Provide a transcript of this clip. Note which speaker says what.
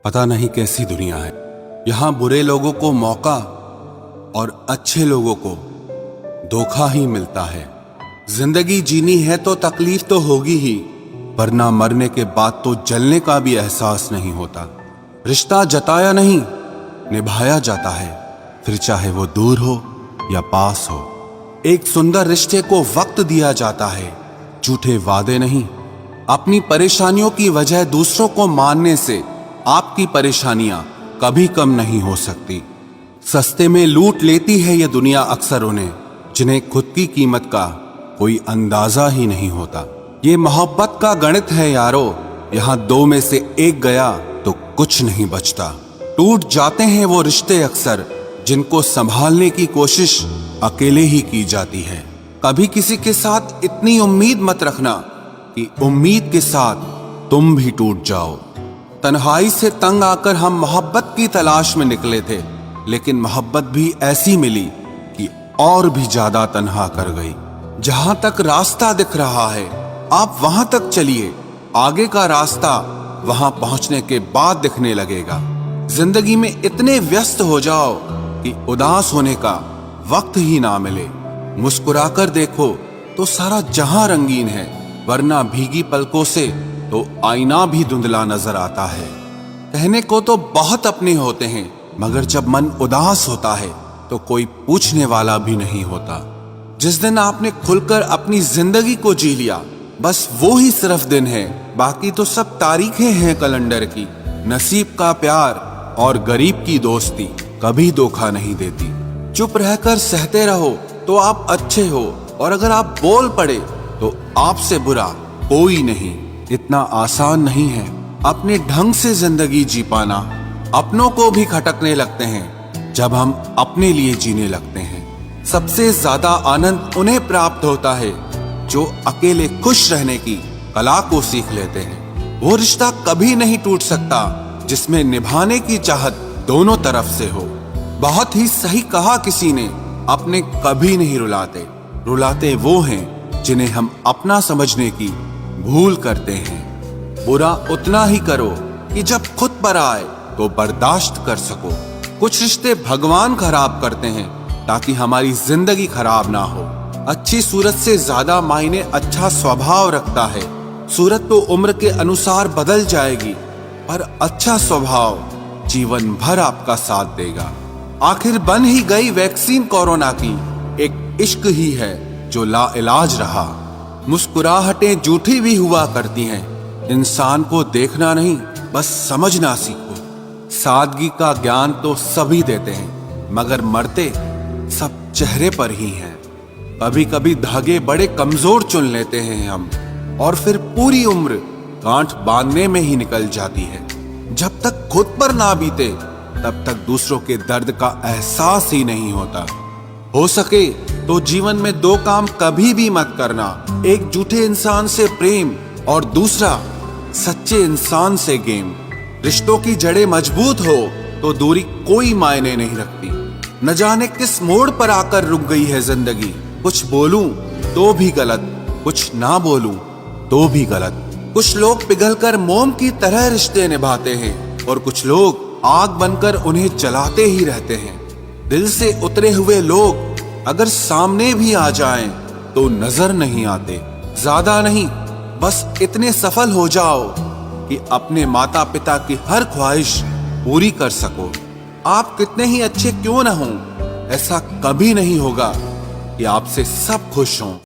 Speaker 1: पता नहीं कैसी दुनिया है। यहाँ बुरे लोगों को मौका और अच्छे लोगों को धोखा ही मिलता है। जिंदगी जीनी है तो तकलीफ तो होगी ही, वरना मरने के बाद तो जलने का भी एहसास नहीं होता। रिश्ता जताया नहीं, निभाया जाता है, फिर चाहे वो दूर हो या पास हो। एक सुंदर रिश्ते को वक्त दिया जाता है, झूठे वादे नहीं। अपनी परेशानियों की वजह दूसरों को मानने से आपकी परेशानियां कभी कम नहीं हो सकती। सस्ते में लूट लेती है ये दुनिया अक्सर उन्हें, जिन्हें खुद की कीमत का कोई अंदाजा ही नहीं होता। ये मोहब्बत का गणित है यारो, यहाँ दो में से एक गया तो कुछ नहीं बचता। टूट जाते हैं वो रिश्ते अक्सर, जिनको संभालने की कोशिश अकेले ही की जाती है। कभी किसी के साथ इतनी उम्मीद मत रखना कि उम्मीद के साथ तुम भी टूट जाओ। तन्हाई से तंग आकर हम मोहब्बत की तलाश में निकले थे, लेकिन मोहब्बत भी ऐसी मिली कि और भी ज्यादा तन्हा कर गई। जहां तक रास्ता दिख रहा है आप वहां तक चलिए, आगे का रास्ता वहां पहुंचने के बाद दिखने लगेगा। जिंदगी में इतने व्यस्त हो जाओ कि उदास होने का वक्त ही ना मिले। मुस्कुराकर देखो तो सारा जहां रंगीन है, वरना भीगी पलकों से तो आईना भी धुंधला नजर आता है। कहने को तो बहुत अपने होते हैं, मगर जब मन उदास होता है तो कोई पूछने वाला भी नहीं होता। जिस दिन आपने खुलकर अपनी जिंदगी को जी लिया, बस वो ही सिर्फ दिन है, बाकी तो सब तारीखें हैं कैलेंडर की। नसीब का प्यार और गरीब की दोस्ती कभी धोखा नहीं देती। चुप रहकर सहते रहो तो आप अच्छे हो, और अगर आप बोल पड़े तो आपसे बुरा कोई नहीं। इतना आसान नहीं है अपने ढंग से जिंदगी जी पाना। अपनों को भी खटकने लगते हैं जब हम अपने लिए जीने लगते हैं। सबसे ज्यादा आनंद उन्हें प्राप्त होता है जो अकेले खुश रहने की कला को सीख लेते हैं। वो रिश्ता कभी नहीं टूट सकता जिसमें निभाने की चाहत दोनों तरफ से हो। बहुत ही सही कहा किसी ने, अपने कभी नहीं रुलाते, रुलाते वो हैं जिन्हें हम अपना समझने की भूल करते हैं। बुरा उतना ही करो कि जब खुद पर आए तो बर्दाश्त कर सको। कुछ रिश्ते भगवान खराब करते हैं ताकि हमारी जिंदगी खराब ना हो। अच्छी सूरत से ज्यादा मायने अच्छा स्वभाव रखता है। सूरत तो उम्र के अनुसार बदल जाएगी, पर अच्छा स्वभाव जीवन भर आपका साथ देगा। आखिर बन ही गई वैक्सीन कोरोना की, एक इश्क ही है जो लाइलाज रहा। मुस्कुराहटें झूठी भी हुआ करती हैं, इंसान को देखना नहीं बस समझना सीखो। सादगी का ज्ञान तो सभी देते हैं, मगर मरते सब चेहरे पर ही हैं। कभी कभी धागे बड़े कमजोर चुन लेते हैं हम, और फिर पूरी उम्र गांठ बांधने में ही निकल जाती है। जब तक खुद पर ना बीते तब तक दूसरों के दर्द का एहसास ही नहीं होता। हो सके तो जीवन में दो काम कभी भी मत करना, एक झूठे इंसान से प्रेम और दूसरा सच्चे इंसान से गेम। रिश्तों की जड़ें मजबूत हो तो दूरी कोई मायने नहीं रखती। न जाने किस मोड़ पर आकर रुक गई है जिंदगी। कुछ बोलूं तो भी गलत, कुछ ना बोलूं तो भी गलत। कुछ लोग पिघलकर मोम की तरह रिश्ते निभाते हैं, और कुछ लोग आग बनकर उन्हें जलाते ही रहते हैं। दिल से उतरे हुए लोग अगर सामने भी आ जाएं तो नजर नहीं आते। ज्यादा नहीं, बस इतने सफल हो जाओ कि अपने माता पिता की हर ख्वाहिश पूरी कर सको। आप कितने ही अच्छे क्यों न हों, ऐसा कभी नहीं होगा कि आपसे सब खुश हों।